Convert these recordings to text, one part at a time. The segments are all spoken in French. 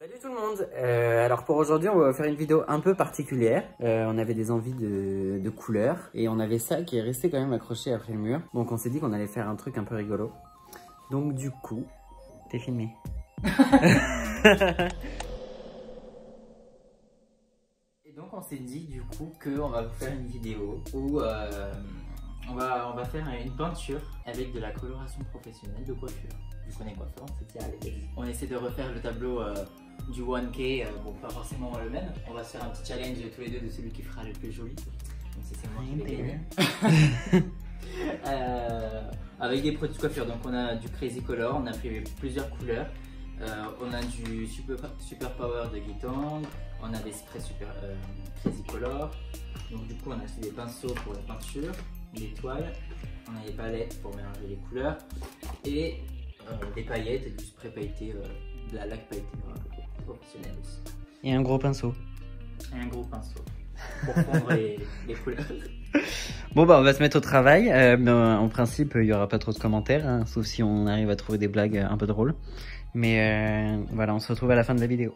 Salut tout le monde. Alors pour aujourd'hui on va faire une vidéo un peu particulière. On avait des envies de couleurs et on avait ça qui est resté quand même accroché après le mur. Donc on s'est dit qu'on allait faire un truc un peu rigolo. Donc du coup, t'es filmé. Et donc on s'est dit du coup qu'on va faire une vidéo où on va faire une peinture avec de la coloration professionnelle de coiffure. Vu qu'on est coiffeur, on s'est dit allez, on essaie de refaire le tableau du 1K, bon pas forcément le même. On va se faire un petit challenge tous les deux de celui qui fera le plus joli. Donc c'est moi qui vais gagner. Avec des produits de coiffure, donc on a du Crazy Color, on a pris plusieurs couleurs. On a du Super Power de Guitang, on a des sprays Crazy Color. Donc du coup on a aussi des pinceaux pour la peinture, des toiles, on a des palettes pour mélanger les couleurs et des paillettes et du spray pailleté, de la laque pailletée professionnelle aussi. Et un gros pinceau. Et un gros pinceau pour fondre les couleurs. Bon bah on va se mettre au travail. En principe il n'y aura pas trop de commentaires, hein, sauf si on arrive à trouver des blagues un peu drôles. Mais voilà, on se retrouve à la fin de la vidéo.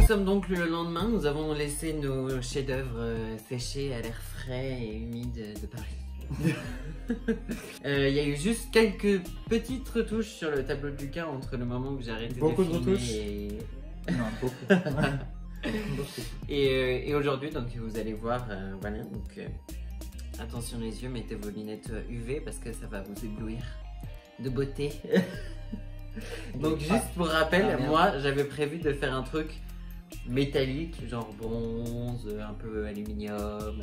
sommes donc le lendemain, nous avons laissé nos chefs-d'œuvre sécher à l'air frais et humide de Paris. Il y a eu juste quelques petites retouches sur le tableau de Lucas entre le moment où j'ai arrêté Beaucoup de de filmer retouches. Non, beaucoup. Beaucoup. et aujourd'hui, donc vous allez voir, voilà, donc attention les yeux, mettez vos lunettes UV parce que ça va vous éblouir de beauté. Donc juste pour rappel, moi j'avais prévu de faire un truc métallique, genre bronze, un peu aluminium,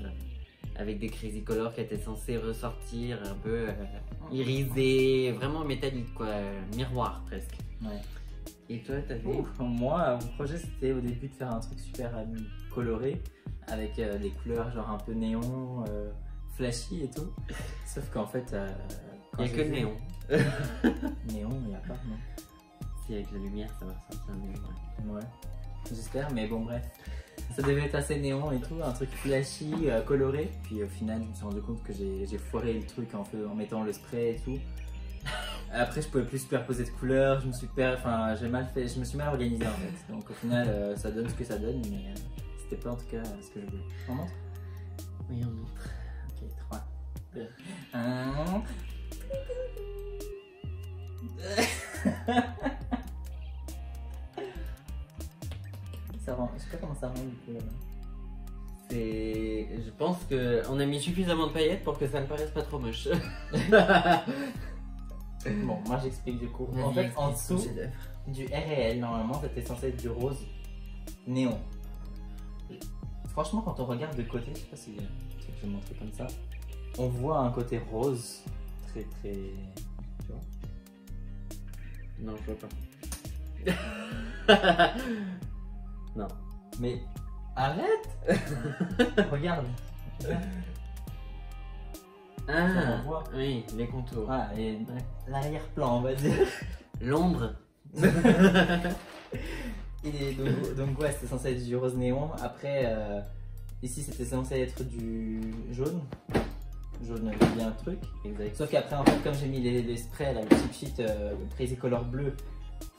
avec des crazy colors qui étaient censés ressortir, un peu irisé, vraiment métallique quoi, miroir presque. Ouais. Et toi t'avais... Moi, mon projet c'était au début de faire un truc super coloré, avec des couleurs genre un peu néon, flashy et tout. Sauf qu'en fait, il n'y a que le néon. Néon, il n'y a pas, non. Si avec la lumière ça va ressortir un néon. Ouais, j'espère, mais bon bref. Ça devait être assez néon et tout, un truc flashy, coloré. Puis au final, je me suis rendu compte que j'ai foiré le truc en mettant le spray et tout. Après, je pouvais plus superposer de couleurs, j'ai mal fait, je me suis mal organisé en fait. Donc au final, ça donne ce que ça donne, mais c'était pas en tout cas ce que je voulais. On montre? Oui, on montre. Ok, 3, 2, 1. Ça rend, je sais pas comment ça rend du coup là. Je pense qu'on a mis suffisamment de paillettes pour que ça ne paraisse pas trop moche. Bon, moi j'explique du coup. En fait, en dessous du RL, normalement c'était censé être du rose néon. Franchement, quand on regarde de côté, je sais pas si je vais montrer comme ça, on voit un côté rose très. Tu vois? Non, je vois pas. Non. Mais arrête. Regarde. Ah, on voit. oui, les contours. Voilà, et l'arrière-plan, on va dire. L'ombre. Et donc ouais, c'était censé être du rose néon. Après, ici c'était censé être du jaune. Jaune bien le truc. Exact. Sauf qu'après, en fait, comme j'ai mis les sprays, là, le cheap sheet Crazy Color bleu,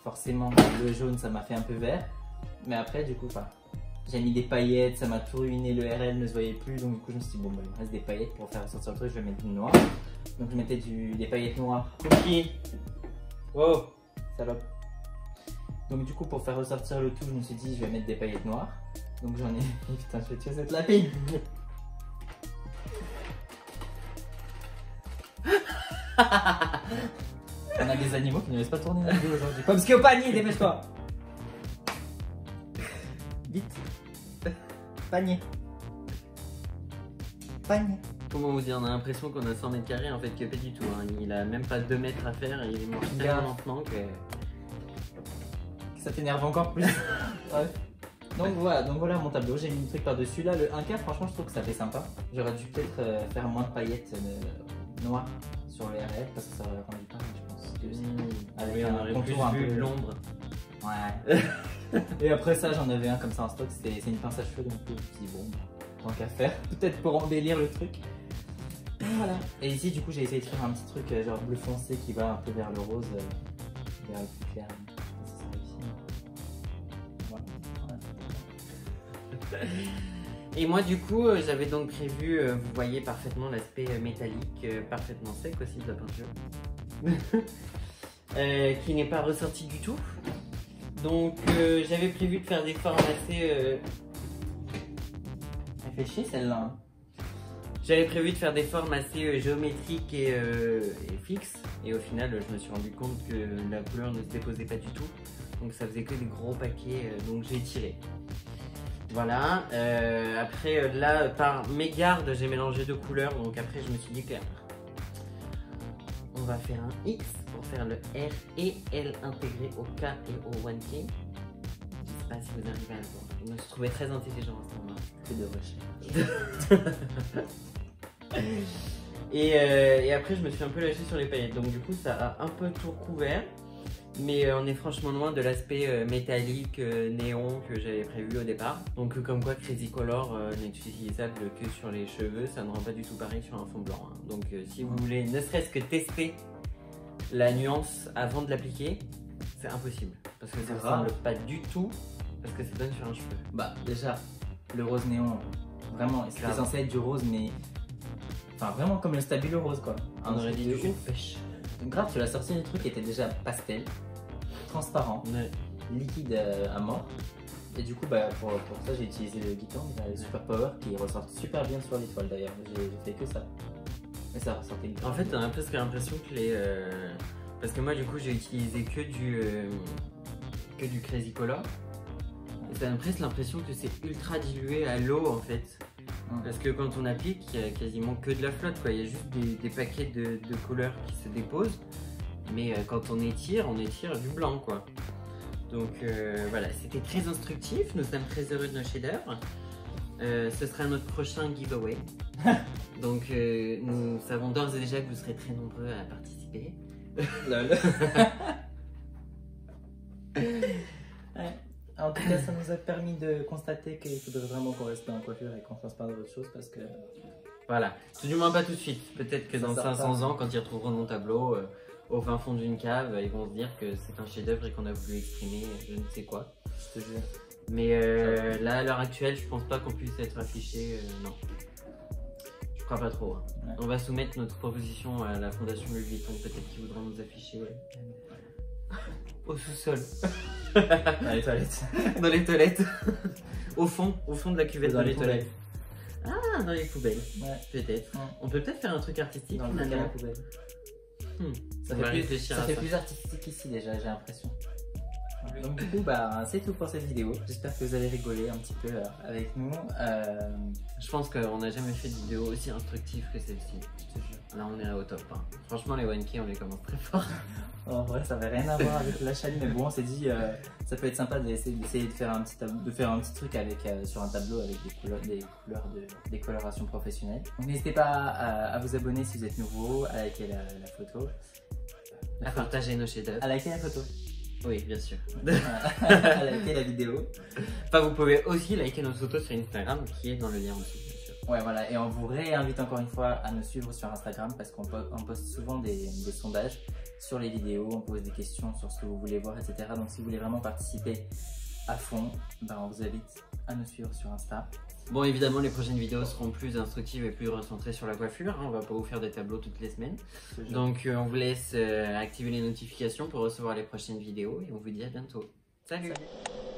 forcément le jaune ça m'a fait un peu vert. Mais après, du coup, j'ai mis des paillettes, ça m'a tout ruiné, le RL ne se voyait plus. Donc du coup, je me suis dit, bon, bah, il me reste des paillettes pour faire ressortir le truc, je vais mettre du noir. Donc je mettais des paillettes noires. Cookie. Oh, salope. Donc du coup, pour faire ressortir le tout, je me suis dit, je vais mettre des paillettes noires. Donc j'en ai... Putain, je vais tuer cette lapine. On a des animaux qui ne laissent pas tourner la vidéo aujourd'hui. Pomsky au panier, dépêche-toi. Vite. Panier. Panier. Comment vous dire, on a l'impression qu'on a 100 mètres carrés, en fait que pas du tout. Hein. Il a même pas 2 mètres à faire et il marche tellement lentement que... Ça t'énerve encore plus. Ouais. Donc voilà mon tableau, j'ai mis un truc par-dessus. Là, le 1K, franchement, je trouve que ça fait sympa. J'aurais dû peut-être faire moins de paillettes noires sur le RL parce que ça aurait rendu pas mal, je pense. Avec oui, on aurait contour plus vu l'ombre. Ouais. Et après ça, j'en avais un comme ça en stock, c'est une pince à cheveux, donc je me suis dit, bon, tant qu'à faire, peut-être pour embellir le truc. Et voilà. Et ici, du coup, j'ai essayé de faire un petit truc genre bleu foncé qui va un peu vers le rose, vers le plus clair. Et moi du coup j'avais donc prévu, vous voyez parfaitement l'aspect métallique, parfaitement sec aussi de la peinture, qui n'est pas ressorti du tout. Donc j'avais prévu de faire des formes assez... Elle fait chier celle-là. J'avais prévu de faire des formes assez géométriques et fixes. Et au final je me suis rendu compte que la couleur ne se déposait pas du tout. Donc ça faisait que des gros paquets, donc j'ai tiré. Voilà, après là par mégarde j'ai mélangé deux couleurs, donc après je me suis dit que on va faire un X pour faire le R et L intégré au K et au 1K. Je sais pas si vous arrivez à le voir, je me suis trouvé très intelligent à ce moment-là. Que de recherche. Et après je me suis un peu lâché sur les paillettes, donc du coup ça a un peu tout couvert. Mais on est franchement loin de l'aspect métallique, néon que j'avais prévu au départ. Donc comme quoi Crazy Color n'est utilisable que sur les cheveux, ça ne rend pas du tout pareil sur un fond blanc. Hein. Donc si vous voulez ne serait-ce que tester la nuance avant de l'appliquer, c'est impossible. Parce que ça ne ressemble pas du tout Parce que ça donne sur un cheveu. Bah déjà, le rose néon, vraiment, c'était Grave. censé être du rose, mais... Enfin, vraiment comme le Stabilo rose, quoi. On aurait dit truc du de une ouf. pêche. Grave, tu l'as sorti du truc qui était déjà pastel, transparent, Ouais. liquide à mort. Et du coup, bah, pour ça, j'ai utilisé le Guitang, le Super Power, qui ressort super bien sur l'étoile d'ailleurs. J'ai fait que ça. Mais ça ressortait grave. En fait, t'as un peu l'impression que les... Parce que moi, du coup, j'ai utilisé que du Crazy Color. Et t'as presque l'impression que c'est ultra dilué à l'eau, en fait. Parce que quand on applique, il y a quasiment que de la flotte, quoi. Il y a juste des paquets de couleurs qui se déposent. Mais quand on étire du blanc, quoi. Donc voilà, c'était très instructif. Nous sommes très heureux de nos chefs-d'œuvre. Ce sera notre prochain giveaway. Donc nous savons d'ores et déjà que vous serez très nombreux à participer. Lol. Ouais. En tout cas, ça nous a permis de constater qu'il faudrait vraiment qu'on reste dans la coiffure et qu'on fasse pas d'autre chose parce que... Voilà, tout du moins pas tout de suite. Peut-être que Ça dans sort 500 pas. ans, quand ils retrouveront mon tableau au fin fond d'une cave, ils vont se dire que c'est un chef-d'œuvre et qu'on a voulu exprimer je ne sais quoi. Je te jure. Mais là, à l'heure actuelle, je pense pas qu'on puisse être affiché. Non, je crois pas trop. Hein. Ouais. On va soumettre notre proposition à la Fondation Louis Vuitton, peut-être qu'ils voudront nous afficher au sous-sol, Dans les toilettes. dans les toilettes, au fond de la cuvette Dans dans les les toilettes. Ah, dans les poubelles, Ouais. peut-être. Ouais. On peut peut-être faire un truc artistique Dans le bac à la finalement. poubelle. On va réfléchir Ça à fait ça. plus artistique ici déjà, j'ai l'impression. Donc du coup, bah, c'est tout pour cette vidéo. J'espère que vous avez rigolé un petit peu avec nous. Je pense qu'on n'a jamais fait de vidéo aussi instructive que celle-ci. Je te jure. Là, on est au top. Hein. Franchement, les 1K, on les commence très fort. En vrai, ça n'avait rien à voir avec la chaîne, mais bon, on s'est dit ça peut être sympa d'essayer de faire un petit truc avec sur un tableau avec des colorations professionnelles. Donc n'hésitez pas à vous abonner si vous êtes nouveau, à liker la photo, À partager nos chefs-d'œuvre. à liker la photo, Oui, bien sûr. à liker la vidéo. Enfin, vous pouvez aussi liker nos photos sur Instagram, qui est dans le lien en dessous, bien sûr. Ouais, voilà, et on vous réinvite encore une fois à nous suivre sur Instagram parce qu'on poste souvent des sondages sur les vidéos, on pose des questions sur ce que vous voulez voir, etc. Donc si vous voulez vraiment participer à fond, ben, on vous invite à nous suivre sur Insta. Bon, évidemment, les prochaines vidéos seront plus instructives et plus recentrées sur la coiffure. Hein. On va pas vous faire des tableaux toutes les semaines. Donc, on vous laisse activer les notifications pour recevoir les prochaines vidéos et on vous dit à bientôt. Salut. Salut.